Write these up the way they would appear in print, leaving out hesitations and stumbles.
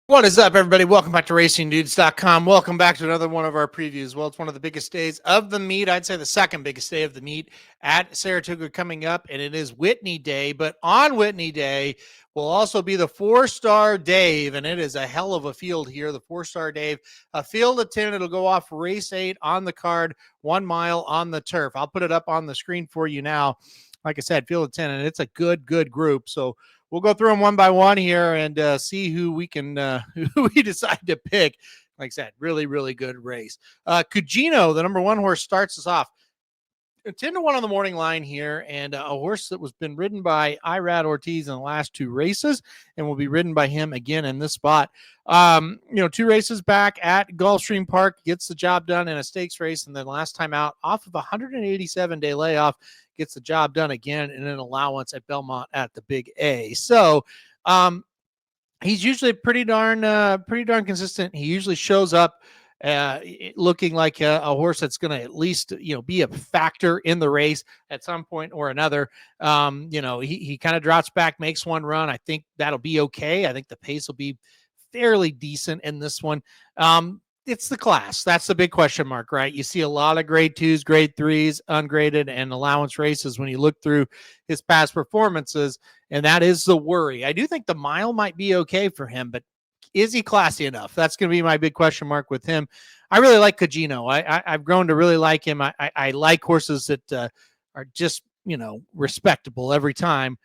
What is up, everybody? Welcome back to RacingDudes.com. Welcome back to another one of our previews. Well, it's one of the biggest days of the meet. I'd say the second biggest day of the meet at Saratoga coming up, and it is Whitney Day. But on Whitney Day will also be the Fourstardave, and it is a hell of a field here. The Fourstardave, a field of 10. It'll go off race 8 on the card, 1 mile on the turf. I'll put it up on the screen for you now. Like I said, field of 10, and it's a good group. So we'll go through them one by one here and see who we can who we decide to pick. Like I said, really good race. Cugino, the number 1 horse, starts us off. 10-1 on the morning line here, and a horse that was been ridden by Irad Ortiz in the last 2 races and will be ridden by him again in this spot. 2 races back at Gulfstream Park, gets the job done in a stakes race, and then last time out off of a 187-day layoff, gets the job done again in an allowance at Belmont at the Big A. So he's usually pretty darn consistent. He usually shows up looking like a horse that's going to at least, be a factor in the race at some point or another. He kind of drops back, makes one run. I think that'll be okay. I think the pace will be fairly decent in this one. It's the class. That's the big question mark, right? You see a lot of grade 2s, grade 3s, ungraded, and allowance races when you look through his past performances, and that is the worry. I do think the mile might be okay for him, but is he classy enough? That's going to be my big question mark with him. I really like Cugino. I've grown to really like him. I like horses that are just, respectable every time.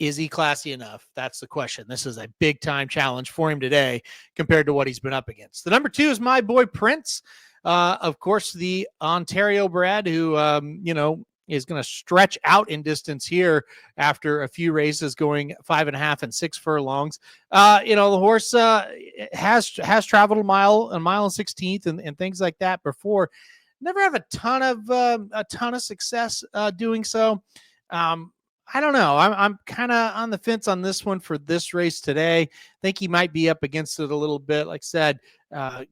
Is he classy enough? That's the question. This is a big time challenge for him today compared to what he's been up against. The number 2 is my boy Prince. Of course, the Ontario bred who, is going to stretch out in distance here after a few races going 5.5 and 6 furlongs. The horse has traveled a mile and 16th and things like that before. Never have a ton of success doing so. I don't know. I'm kind of on the fence on this one for this race today. I think he might be up against it a little bit. Like I said,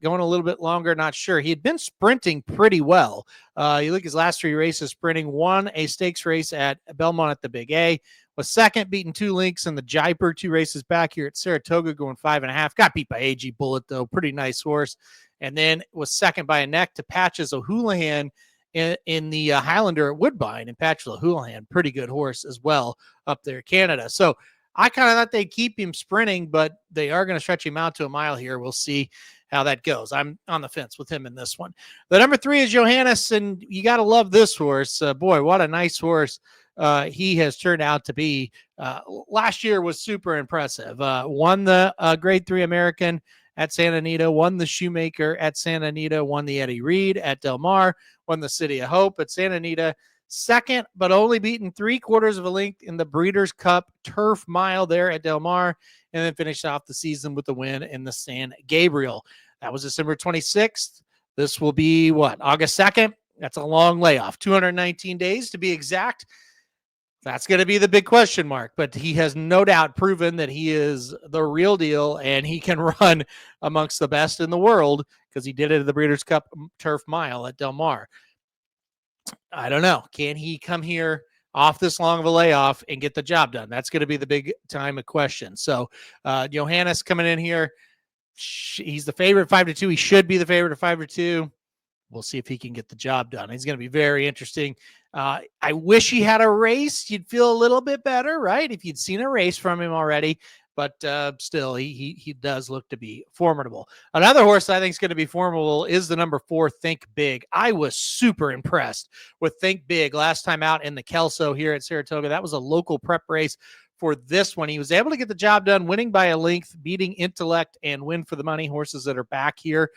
going a little bit longer, not sure. He had been sprinting pretty well. You look at his last 3 races sprinting, won a stakes race at Belmont at the Big A, was second, beaten 2 lengths in the Jaipur 2 races back here at Saratoga, going 5.5. Got beat by AG Bullet, though. Pretty nice horse. And then was second by a neck to Patches O'Houlihan in the Highlander at Woodbine, and Patrick O'Houlihan, pretty good horse as well up there in Canada. So I kind of thought they'd keep him sprinting, but they are going to stretch him out to a mile here. We'll see how that goes. I'm on the fence with him in this one. The number 3 is Johannes, and you got to love this horse. Boy, what a nice horse he has turned out to be. Last year was super impressive. Won the Grade 3 American at Santa Anita, won the Shoemaker at Santa Anita, won the Eddie Reed at Del Mar, won the City of Hope at Santa Anita, second, but only beaten 3/4 of a length in the Breeders' Cup Turf Mile there at Del Mar, and then finished off the season with the win in the San Gabriel. That was December 26th. This will be, August 2nd? That's a long layoff, 219 days to be exact. That's going to be the big question mark, but he has no doubt proven that he is the real deal and he can run amongst the best in the world because he did it at the Breeders' Cup Turf Mile at Del Mar. I don't know. Can he come here off this long of a layoff and get the job done? That's going to be the big time of question. So Johannes coming in here, he's the favorite 5-2. He should be the favorite of 5-2. We'll see if he can get the job done. He's going to be very interesting. I wish he had a race. You'd feel a little bit better, right? If you'd seen a race from him already, but still, he does look to be formidable. Another horse I think is going to be formidable is the number 4, Think Big. I was super impressed with Think Big last time out in the Kelso here at Saratoga. That was a local prep race for this one. He was able to get the job done, winning by a length, beating Intellect and Win for the Money, horses that are back here.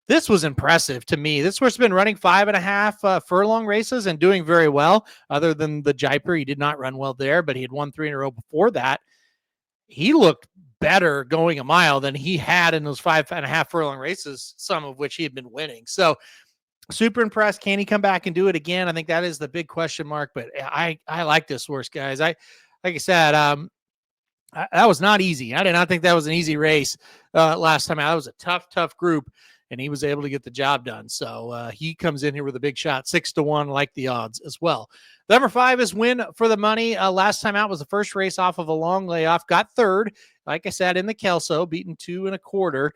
This was impressive to me. This horse has been running 5.5 furlong races and doing very well. Other than the Jaipur, he did not run well there, but he had won 3 in a row before that. He looked better going a mile than he had in those 5.5 furlong races, some of which he had been winning. So super impressed. Can he come back and do it again? I think that is the big question mark, but I like this horse, guys. Like I said, that was not easy. I did not think that was an easy race last time out. That was a tough group, and he was able to get the job done. So he comes in here with a big shot, 6-1, like the odds as well. Number 5 is Win for the Money. Last time out was the first race off of a long layoff, got third like I said, in the Kelso, beaten 2 1/4.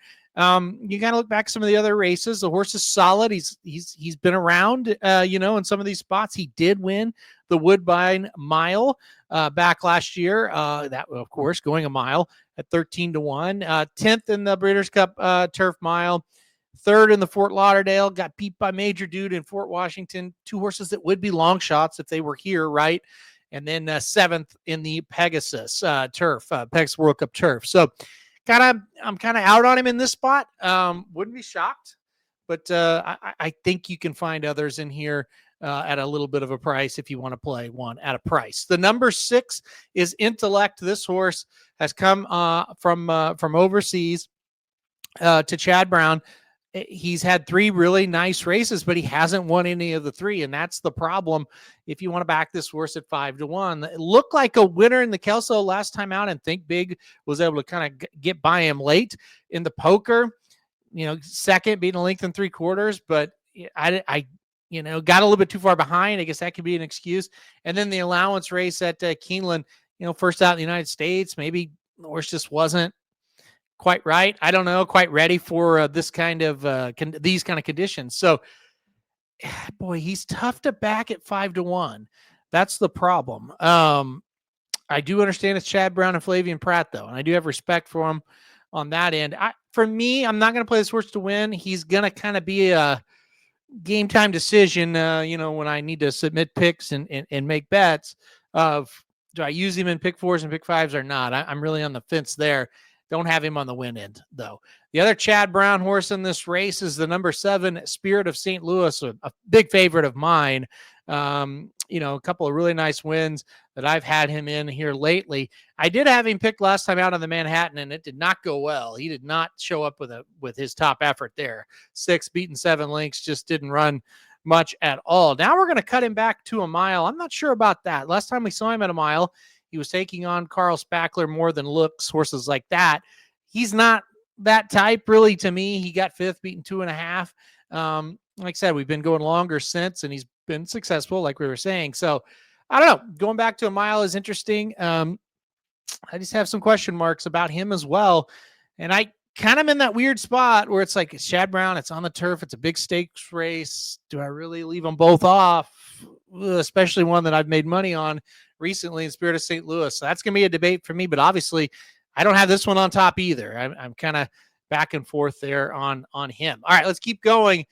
You got to look back at some of the other races. The horse is solid. He's been around, in some of these spots. He did win the Woodbine Mile back last year. That, of course, going a mile at 13-1. 10th in the Breeders' Cup Turf Mile. 3rd in the Fort Lauderdale, got beat by Major Dude in Fort Washington. 2 horses that would be long shots if they were here, right? And then 7th in the Pegasus Turf, Pegasus World Cup Turf. So I'm kind of out on him in this spot. Wouldn't be shocked, but I think you can find others in here at a little bit of a price if you want to play one at a price. The number 6 is Intellect. This horse has come from overseas to Chad Brown. He's had 3 really nice races, but he hasn't won any of the 3. And that's the problem. If you want to back this horse at 5-1, it looked like a winner in the Kelso last time out, and Think Big was able to kind of get by him late in the poker, second beating a length and 3/4. But I got a little bit too far behind. I guess that could be an excuse. And then the allowance race at Keeneland, first out in the United States, maybe the horse just wasn't quite right. I don't know, quite ready for this kind of these kind of conditions. So, boy, he's tough to back at 5-1. That's the problem. I do understand it's Chad Brown and Flavian Pratt, though, and I do have respect for him on that end. For me, I'm not going to play this horse to win. He's going to kind of be a game time decision, when I need to submit picks and make bets of, do I use him in pick 4s and pick 5s or not? I'm really on the fence there. Don't have him on the win end, though. The other Chad Brown horse in this race is the number 7, Spirit of St. Louis, a big favorite of mine. A couple of really nice wins that I've had him in here lately. I did have him picked last time out on the Manhattan, and it did not go well. He did not show up with his top effort there. 6 beaten 7 lengths, just didn't run much at all. Now we're going to cut him back to a mile. I'm not sure about that. Last time we saw him at a mile, he was taking on Carl Spackler, More Than Looks, horses like that. He's not that type, really, to me. He got 5th, beaten 2.5. Like I said, we've been going longer since, and he's been successful, like we were saying. So, I don't know. Going back to a mile is interesting. I just have some question marks about him as well. And I kind of in that weird spot where it's like, it's Chad Brown, it's on the turf, it's a big stakes race. Do I really leave them both off? Especially one that I've made money on recently in Spirit of St. Louis. So that's going to be a debate for me, but obviously I don't have this one on top either. I'm kind of back and forth there on him. All right, let's keep going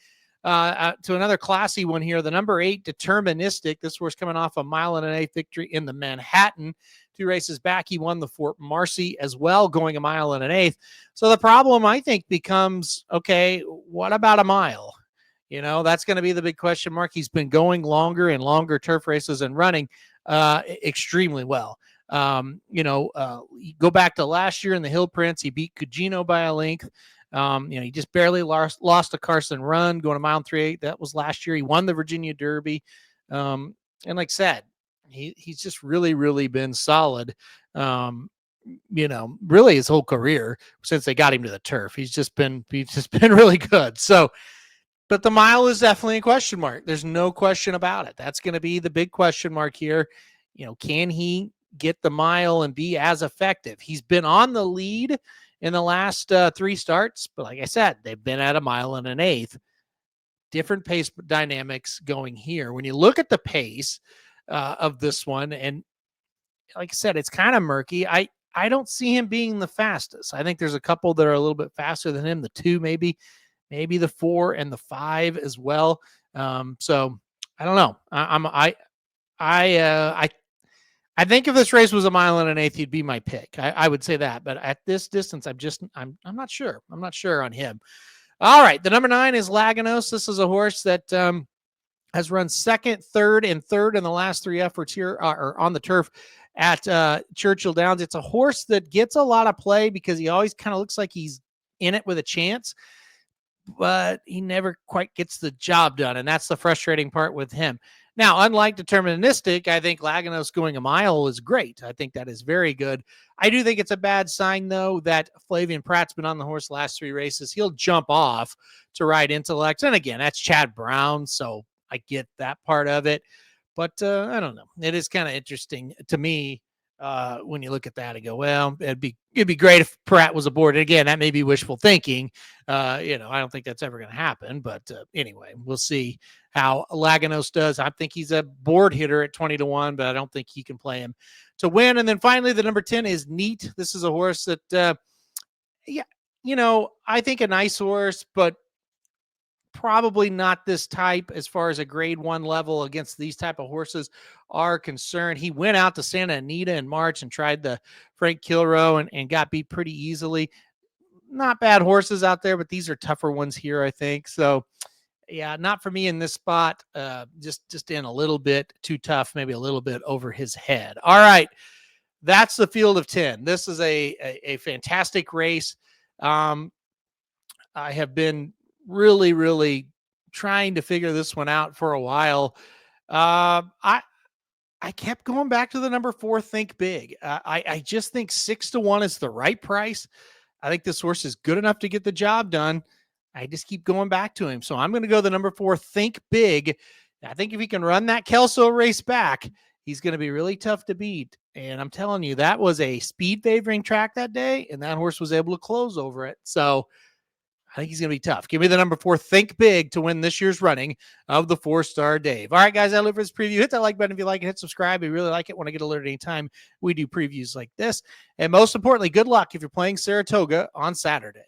to another classy one here. The number 8, Deterministic. This horse coming off a 1 1/8 victory in the Manhattan. 2 races back, he won the Fort Marcy as well, going a 1 1/8. So the problem, I think, becomes, okay, what about a mile? That's going to be the big question mark. He's been going longer and longer turf races and running extremely well. You go back to last year in the Hill Prince, he beat Cugino by a length. He just barely lost to Carson Run, going a 1 3/8. That was last year. He won the Virginia Derby. And like I said, he's just really, really been solid. Really his whole career since they got him to the turf. He's just been really good. So, but the mile is definitely a question mark. There's no question about it. That's going to be the big question mark here. Can he get the mile and be as effective? He's been on the lead in the last 3 starts, but like I said, they've been at a 1 1/8. Different pace dynamics going here. When you look at the pace of this one, and like I said, it's kind of murky. I don't see him being the fastest. I think there's a couple that are a little bit faster than him. The 2, maybe the 4 and the 5 as well. So I don't know. I think if this race was a 1 1/8, he'd be my pick. I would say that, but at this distance, I'm not sure. I'm not sure on him. All right, the number 9 is Laganos. This is a horse that has run 2nd, 3rd, and 3rd in the last 3 efforts here or on the turf at Churchill Downs. It's a horse that gets a lot of play because he always kind of looks like he's in it with a chance, but he never quite gets the job done, and that's the frustrating part with him. Now, unlike Deterministic, I think Laganos going a mile is great. I think that is very good. I do think it's a bad sign, though, that Flavian Pratt's been on the horse the last 3 races. He'll jump off to ride Intellect. And again, that's Chad Brown, so I get that part of it. But I don't know. It is kind of interesting to me when you look at that and go, well, it'd be great if Pratt was aboard. And again, that may be wishful thinking. I don't think that's ever going to happen. But anyway, we'll see how Laganos does. I think he's a board hitter at 20-1, but I don't think he can play him to win. And then finally, the number 10 is Neat. This is a horse that, I think a nice horse, but probably not this type as far as a grade 1 level against these type of horses are concerned. He went out to Santa Anita in March and tried the Frank Kilroe and got beat pretty easily. Not bad horses out there, but these are tougher ones here, I think. So yeah, not for me in this spot. Just in a little bit too tough, maybe a little bit over his head. All right. That's the field of 10. This is a fantastic race. I have been really, really trying to figure this one out for a while. I kept going back to the number 4, Think Big. I just think 6-1 is the right price. I think this horse is good enough to get the job done. I just keep going back to him. So I'm going to go the number 4, Think Big. I think if he can run that Kelso race back, he's going to be really tough to beat. And I'm telling you, that was a speed favoring track that day, and that horse was able to close over it. So I think he's going to be tough. Give me the number 4, Think Big, to win this year's running of the 4-Star Dave. All right, guys, I live for this preview. Hit that like button if you like it. Hit subscribe. We really like it. Want to get alerted anytime we do previews like this. And most importantly, good luck if you're playing Saratoga on Saturday.